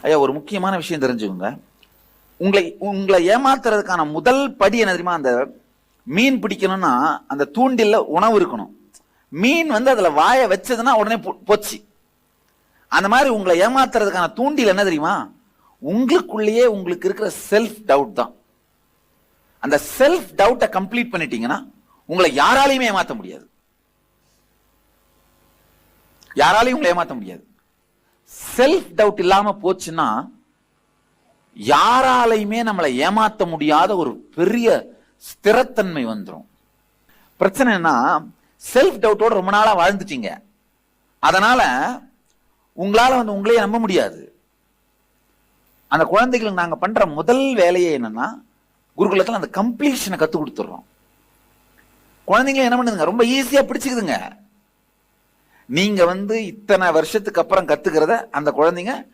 ஐயா, ஒரு முக்கியமான விஷயம் தெரிஞ்சுக்கோங்க. உங்களை உங்களை ஏமாத்துறதுக்கான முதல் படி என்ன தெரியுமா? அந்த மீன் பிடிக்கணும்னா அந்த தூண்டில்ல உணவு இருக்கணும். மீன் அதுல வாய வச்சதுன்னா உடனே போச்சு. அந்த மாதிரி உங்களை ஏமாத்துறதுக்கான தூண்டில் என்ன தெரியுமா? உங்களுக்குள்ளேயே உங்களுக்கு இருக்கிற செல்ஃப் டவுட் தான். அந்த செல்ஃப் டவுட்டை கம்ப்ளீட் பண்ணிட்டீங்கன்னா உங்களை யாராலையுமே ஏமாத்த முடியாது. யாராலையும் உங்களை ஏமாத்த முடியாது. செல்ஃப் டவுட் இல்லாம போச்சுன்னா யாராலையுமே நம்மளை ஏமாத்த முடியாத ஒரு பெரிய ஸ்திரத்தன்மை வந்துடும். பிரச்சனை என்ன? செல்ஃப் டவுட்டோட ரொம்ப நாளா வாழ்ந்துட்டீங்க. அதனால உங்களால உங்களையே நம்ப முடியாது. அந்த குழந்தைகளுக்கு நாங்க பண்ற முதல் வேலையே என்னன்னா, குருகுலத்துல அந்த கம்ப்ளீஷனை கத்து கொடுத்துறோம். குழந்தைங்க என்ன பண்ணுதுங்க? ரொம்ப ஈஸியா பிடிச்சுக்குதுங்க. நீங்க இத்தனை வருஷத்துக்கு அப்புறம் கத்துக்கிறத அந்த குழந்தைங்க